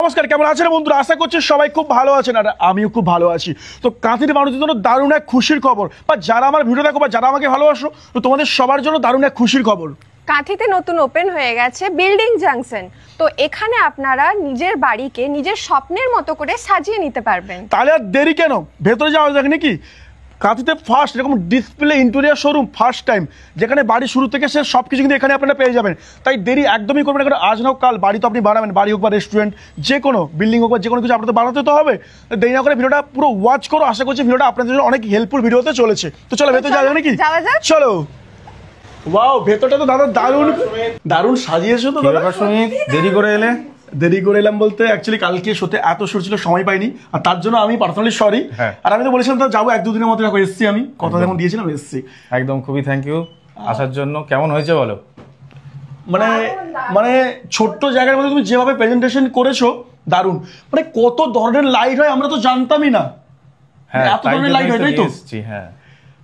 নমস্কার, কেমন আছেন বন্ধুরা? আশা করছি সবাই খুব ভালো আছেন আর আমিও খুব ভালো আছি। তো কাঁথির মানুষদের জন্য দারুণ এক খুশির খবর, বা যারা আমার ভিডিও দেখো বা যারা আমাকে ভালোবাসো, তো তোমাদের সবার জন্য দারুণ এক খুশির খবর। কাঁথিতে নতুন ওপেন হয়ে গেছে বিল্ডিং জাংশন। তো এখানে আপনারা নিজের বাড়িকে নিজের স্বপ্নের মতো করে সাজিয়ে নিতে পারবেন। তাহলে আর দেরি কেন, ভেতরে যাওয়া যাক নাকি? কাঁথিতে ফার্স্ট এরকম display interior showroom, first time, যেখানে বাড়ি শুরু থেকে শেষ সব কিছু কিন্তু এখানে আপনারা পেয়ে যাবেন। তাই দেরি একদমই করবেন না, আজ না হোক কাল বাড়ি তো আপনি বানাবেন, বাড়ি হোক বা রেস্টুরেন্ট, যে কোনো বিল্ডিং হোক বা যে কোনো কিছু আপনাদের বানাতে তো হবে। দেরি না করে ভিডিওটা পুরো ওয়াচ করো, আশা করছি ভিডিওটা আপনাদের জন্য অনেক হেল্পফুল ভিডিওতে চলেছে। তো চলো ভেতরে যাওয়া যাক নাকি? চলো। ওয়াও, ভেতরটা তো দাদা দারুণ দারুণ সাজিয়েছো তো দাদা। দেরি করে এলাম বলতে অ্যাকচুয়ালি কালকে সত্যি এত শুট ছিল, সময় পাইনি, আর তার জন্য আমি পার্সোনালি সরি। আর আমি তো বলেছিলাম তো যাবো, 1-2 দিনের মতো এসেছি, আমি কথা যেমন দিয়েছিলাম এসেছি। একদম, খুবই থ্যাংক ইউ আসার জন্য। কেমন হয়েছে বলো? মানে মানে ছোট্ট জায়গার মধ্যে তুমি যেভাবে প্রেজেন্টেশন করেছো দারুণ। মানে কত ধরনের লাইট হয় আমরা তো জানতামই না। হ্যাঁ, এত ধরনের লাইট হয়, তাই তো? হ্যাঁ।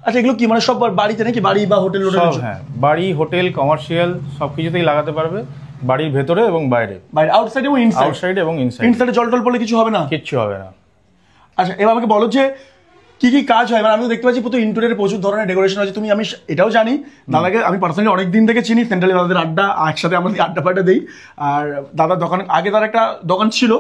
আচ্ছা, এগুলো কি মানে সব বাড়িতে নাকি, বাড়ি বা হোটেল? হ্যাঁ, বাড়ি, হোটেল, কমার্শিয়াল সবকিছুতেই লাগাতে পারবে, বাড়ির ভেতরে এবং বাইরে। আউটসাইড এবং ইনসাইড? আউটসাইড এবং ইনসাইড। ইনসাইডে জল টল পড়লে কিছু হবে না? কিচ্ছু হবে না। আচ্ছা, এবার আমাকে বলো যে কি কি কাজ হয়। মানে আমি দেখতে পাচ্ছি প্রচুর ইন্টেরিয়রে প্রচুর ধরনের ডেকোরেশন আছে। তুমি, আমি এটাও জানি, দাদাকে আমি পার্সোনালি অনেক দিন থেকে চিনি, সেন্ট্রালি দাদাদের আড্ডা, একসাথে আমরা আড্ডা ফাড্ডা দিই। আর দাদার দোকান, আগে তার একটা দোকান ছিল,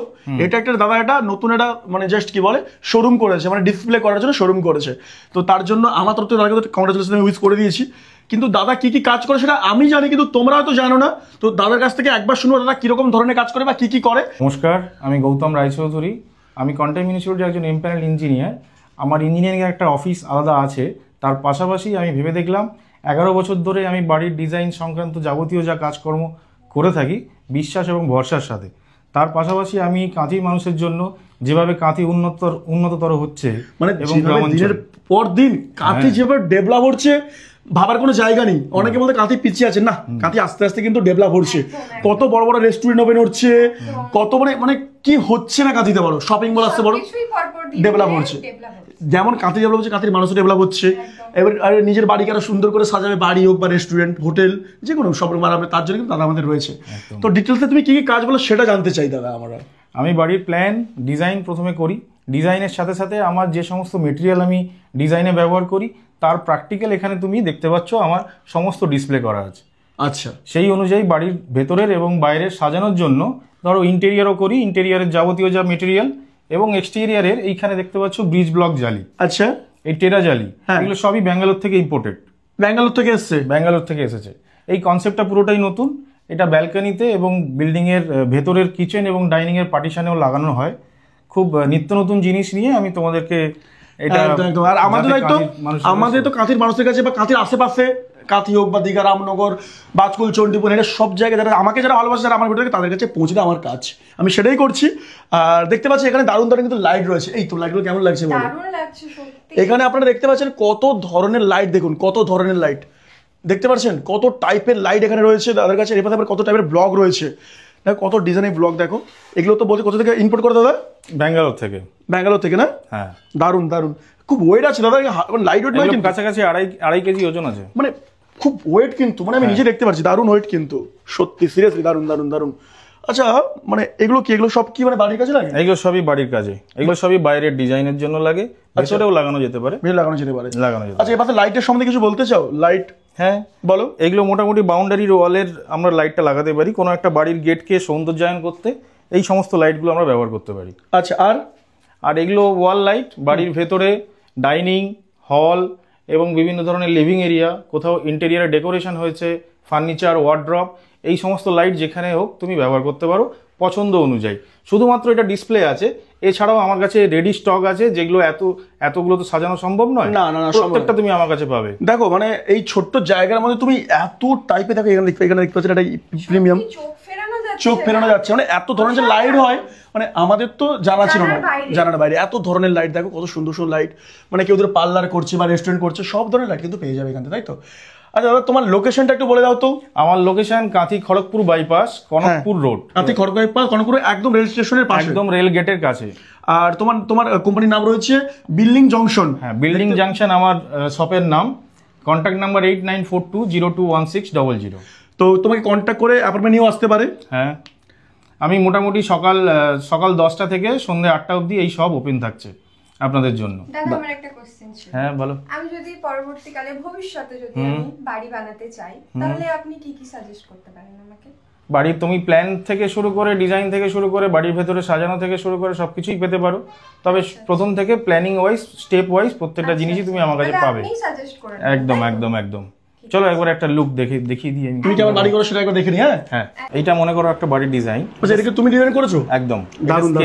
এটা একটা দাদা একটা নতুন একটা মানে জাস্ট কি বলে শোরুম করেছে, মানে ডিসপ্লে করার জন্য শোরুম করেছে। তো তার জন্য আমার তরফ থেকে দাদাকে কংগ্রাচুলেশন উইশ করে দিয়েছি। কিন্তু দাদা কি কি কাজ করে সেটা আমি জানি, কিন্তু তোমরা হয়তো জানো না। তো দাদার কাছ থেকে একবার শুনো দাদা কিরকম ধরনের কাজ করে বা কি কি করে। নমস্কার, আমি গৌতম রায়চৌধুরী। আমি কন্টেন্ট মিউনিসিপ্যালিটির একজন এমপ্যানেল ইঞ্জিনিয়ার। আমার ইঞ্জিনিয়ারিং একটা অফিস আলাদা আছে। তার পাশাপাশি আমি ভেবে দেখলাম 11 বছর ধরে আমি বাড়ির ডিজাইন সংক্রান্ত যাবতীয় যা কাজকর্ম করে থাকি বিশ্বাস এবং ভরসার সাথে। তার পাশাপাশি আমি কাঁথির মানুষের জন্য যেভাবে কাঁথি উন্নততর হচ্ছে, মানে দিনের পর দিন কাঁথি যেভাবে ডেভেলপ হচ্ছে ভাবার কোনো জায়গা নেই। অনেকে বলতে কাঁথি পিছিয়ে আছে, না, কাঁথি আস্তে আস্তে কিন্তু ডেভেলপ হচ্ছে। কত বড় বড় রেস্টুরেন্ট ওপেন হচ্ছে, কত মানে কি হচ্ছে না কাঁথিতে, বড় শপিং মল আসছে, বড় ডেভেলপ হচ্ছে। যেমন কাঁথি ডেভেলপ হচ্ছে, কাঁথির মানুষ ডেভেলপ হচ্ছে। এবার নিজের বাড়িকে আরো সুন্দর করে সাজাবে, বাড়ি হোক বা রেস্টুরেন্ট, হোটেল, যে কোনো শপিং মল, তার জন্য কিন্তু দাদা আমাদের রয়েছে। তো ডিটেলসে তুমি কি কি কাজ বলো সেটা জানতে চাই দাদা। আমি বাড়ির প্ল্যান ডিজাইন প্রথমে করি। ডিজাইনের সাথে সাথে আমার যে সমস্ত মেটেরিয়াল আমি ডিজাইনে ব্যবহার করি তার প্র্যাকটিক্যাল এখানে তুমি দেখতে পাচ্ছ, আমার সমস্ত ডিসপ্লে করা আছে। আচ্ছা, সেই অনুযায়ী বাড়ির ভেতরের এবং বাইরের সাজানোর জন্য ধরো ইন্টেরিয়ারও করি, ইন্টেরিয়ারের যাবতীয় যা মেটেরিয়াল, এবং এক্সটেরিয়ারের এইখানে দেখতে পাচ্ছ ব্রিজ ব্লক জালি। আচ্ছা, এই টেরা জালি, এগুলো সবই ব্যাঙ্গালোর থেকে ইম্পোর্টেড। ব্যাঙ্গালোর থেকে এসছে? ব্যাঙ্গালোর থেকে এসেছে। এই কনসেপ্টটা পুরোটাই নতুন। এটা ব্যালকনিতে এবং বিল্ডিংয়ের ভেতরের কিচেন এবং ডাইনিংয়ের পার্টিশনেও লাগানো হয়। খুব নিত্য নতুন জিনিস নিয়ে আমি তোমাদেরকে এটা। আর আমাদের তো কাঁথির মানুষের কাছে বা কাঁথির আশেপাশে, কাঁথি হোক বা দীঘা, রামনগর, বাজকুল, চণ্ডীপুর, এটা সব জায়গায় যারা আমাকে যারা ভালোবাসে, যারা আমার ভিডিওকে তাদের কাছে পৌঁছে দেয় আমার কাজ, আমি সেটাই করছি। আর দেখতে পাচ্ছি এখানে দারুণ দারুণ কিন্তু লাইট রয়েছে। এই তো লাইটগুলো কেমন লাগছে বলো? এখানে আপনারা দেখতে পাচ্ছেন কত ধরনের লাইট, দেখুন কত ধরনের লাইট দেখতে পাচ্ছেন, কত টাইপের লাইট এখানে রয়েছে তাদের কাছে। এর পাশে কত টাইপের ব্লগ রয়েছে, দেখো কত ডিজাইনের ব্লগ। দেখো এগুলো তো বলছে কোথা থেকে ইম্পোর্ট করে দাদা? ব্যাঙ্গালোর থেকে। ব্যাঙ্গালোর থেকে না? হ্যাঁ, দারুণ দারুণ। খুব ওয়েট আছে দাদা, লাইট ওয়েট নয়, কাছাকাছি আড়াই কেজি ওজন আছে। মানে খুব ওয়েট কিন্তু, মানে আমি নিজে দেখতে পাচ্ছি দারুণ ওয়েট কিন্তু, সত্যি সিরিয়াসলি দারুণ দারুণ দারুণ। আচ্ছা, মানে এগুলো কি, এগুলো সব কি মানে বাড়ির কাজে লাগে? এগুলো সবই বাড়ির কাজে, এগুলো সবই বাইরের ডিজাইনের জন্য লাগে, ভেতরেও লাগানো যেতে পারে। লাগানো যেতে পারে। আচ্ছা, এবার লাইটের সম্বন্ধে কিছু বলতে চাও? লাইট, হ্যাঁ বলো। এগুলো মোটামুটি বাউন্ডারির ওয়ালের আমরা লাইটটা লাগাতে পারি, কোনো একটা বাড়ির গেটকে সৌন্দর্যায়ন করতে এই সমস্ত লাইটগুলো আমরা ব্যবহার করতে পারি। আচ্ছা, আর এগুলো ওয়াল লাইট, বাড়ির ভেতরে ডাইনিং হল এবং বিভিন্ন ধরনের লিভিং এরিয়া, কোথাও ইন্টেরিয়ারে ডেকোরেশন হয়েছে, ফার্নিচার, ওয়ার্ড্রপ, এই সমস্ত লাইট যেখানে হোক তুমি ব্যবহার করতে পারো পছন্দ অনুযায়ী। শুধুমাত্র এটা ডিসপ্লে আছে, এছাড়াও আমার কাছে রেডি স্টক আছে, যেগুলো এতগুলো তো সাজানো সম্ভব নয়। না, প্রত্যেকটা তুমি আমার কাছে পাবে। দেখো মানে এই ছোট্ট জায়গার মধ্যে তুমি এত টাইপে, দেখো এখানে দেখতে পাচ্ছি এটা প্রিমিয়াম, চোখ ফেরানো যাচ্ছে, মানে এত ধরনের যে লাইট হয়, মানে আমাদের তো জানা ছিল না, জানার বাইরে এত ধরনের লাইট। দেখো কত সুন্দর সুন্দর লাইট, মানে কেউ ধরো পার্লার করছে বা রেস্টুরেন্ট করছে, সব ধরনের লাইট কিন্তু পেয়ে যাবে এখান থেকে, তাই তো? আচ্ছা দাদা, তোমার লোকেশনটা একটু বলে দাও তো। আমার location Kanthi Kharagpur bypass, Kanakpur road. Kanthi Kharagpur bypass, Kanakpur, একদম রেল স্টেশনের পাশে, একদম রেল গেটের কাছে। আর তোমার কোম্পানির নাম রয়েছে বিল্ডিং জংশন। হ্যাঁ, বিল্ডিং জাংশন আমার শপের নাম। Contact number 8942021600। তো তোমাকে কন্ট্যাক্ট করে অ্যাপয়েন্টমেন্ট নিয়েও আসতে পারে। হ্যাঁ, আমি মোটামুটি সকাল 10টা থেকে সন্ধ্যে 8টা অবধি এই সব ওপেন থাকছে আপনাদের জন্য। দাদা আমার একটা কোশ্চেন ছিল। হ্যাঁ বলো। আমি যদি পরবর্তীকালে ভবিষ্যতে যদি আমি বাড়ি বানাতে চাই তাহলে আপনি কি কি সাজেস্ট করতে পারেন আমাকে? বাড়ির তুমি প্ল্যান থেকে শুরু করে ডিজাইন থেকে শুরু করে বাড়ির ভেতরে সাজানো থেকে শুরু করে সবকিছুই পেতে পারো, তবে প্রথম থেকে প্ল্যানিং ওয়াইজ স্টেপ ওয়াইজ প্রত্যেকটা জিনিসই তুমি আমার কাছে পাবে। আপনি সাজেস্ট করেন। একদম একদম একদম। চলো একবার একটা লুক দেখিয়ে দিই আমি। তুমি কি আমার বাড়ি করো সেটা একবার দেখে নি? হ্যাঁ হ্যাঁ, এইটা মনে করো একটা বাড়ির ডিজাইন। আচ্ছা, এটা কি তুমি ডিজাইন করেছো? একদম দারুণ, দারুণ।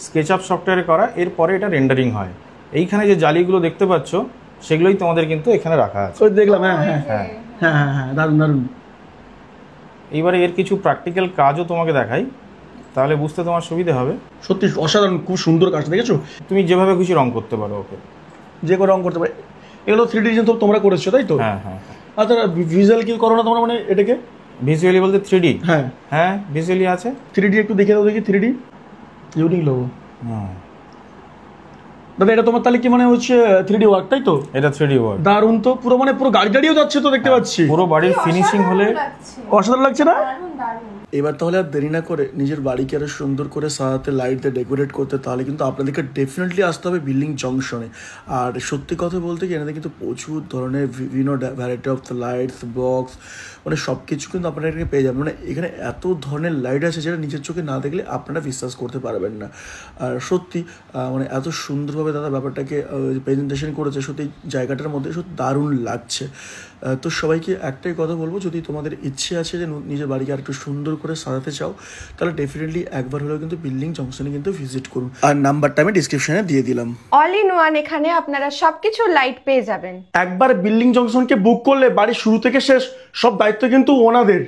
স্কেচআপ সফটওয়্যারে করা, এরপরে এটা রেন্ডারিং হয়। এইখানে যে জালিগুলো দেখতে পাচ্ছ সেগুলোই তোমাদের কিন্তু এখানে রাখা আছে। ওই দেখলাম, হ্যাঁ হ্যাঁ হ্যাঁ হ্যাঁ হ্যাঁ হ্যাঁ, দারুণ দারুণ। এইবারে এর কিছু প্র্যাকটিক্যাল কাজও তোমাকে দেখাই, তাহলে বুঝতে তোমার সুবিধা হবে। সত্যি অসাধারণ, খুব সুন্দর কাজটা দেখেছো? তুমি যেভাবে খুশি রং করতে পারো ওকে, যে কোনো রং করতে পারে। এগুলো 3D ডিজাইন তো তোমরা করেছো তাই তো? হ্যাঁ হ্যাঁ। আচ্ছা, ভিজুয়াল কি করো না তোমরা, মানে এটাকে? ভিজুয়ালি বলতে 3D? হ্যাঁ হ্যাঁ ভিজুয়ালি আছে। 3D একটু দেখে দাও দেখি। 3D unique logo. দাদা এটা তোমার তাহলে কি মানে হচ্ছে 3D ওয়ার্ক তাই তো? এটা 3D ওয়ার্ক। দারুণ তো, পুরো মানে পুরো গাড়ি গাড়িও যাচ্ছে তো দেখতে পাচ্ছি। পুরো বাড়ির ফিনিশিং হলে অসাধারণ লাগছে না? দারুণ দারুণ। এবার তাহলে আর দেরি না করে নিজের বাড়িকে আরো সুন্দর করে সাজাতে, লাইট দিয়ে ডেকোরেট করতে, তাহলে কিন্তু আপনাদেরকে ডেফিনেটলি আসতে হবে বিল্ডিং জংশনে। আর সত্যি কথা বলতে কি, এখানে কিন্তু প্রচুর ধরনের বিভিন্ন ভ্যারাইটি অফ লাইটস, বক্স, মানে সব কিছু কিন্তু আপনারা এখানে পেয়ে যাবেন। মানে এখানে এত ধরনের লাইট আছে যেটা নিজের চোখে না দেখলে আপনারা বিশ্বাস করতে পারবেন না। আর সত্যি মানে এত সুন্দরভাবে দাদা ব্যাপারটাকে প্রেজেন্টেশন করেছে, সত্যি জায়গাটার মধ্যে সত্যি দারুণ লাগছে। তো সবাইকে একটাই কথা বলবো, যদি তোমাদের ইচ্ছে আছে যে নিজের বাড়িকে আর একটু সুন্দর করে সাজাতে চাও, তাহলে ডেফিনেটলি একবার হলেও কিন্তু বিল্ডিং জংশনে কিন্তু ভিজিট করুন। আর নাম্বারটা আমি ডিসক্রিপশনে দিয়ে দিলাম। অল ইন ওয়ান এখানে আপনারা সবকিছু লাইট পেয়ে যাবেন। একবার বিল্ডিং জংশনকে বুক করলে বাড়ির শুরু থেকে শেষ সব দায়িত্ব কিন্তু ওনাদের।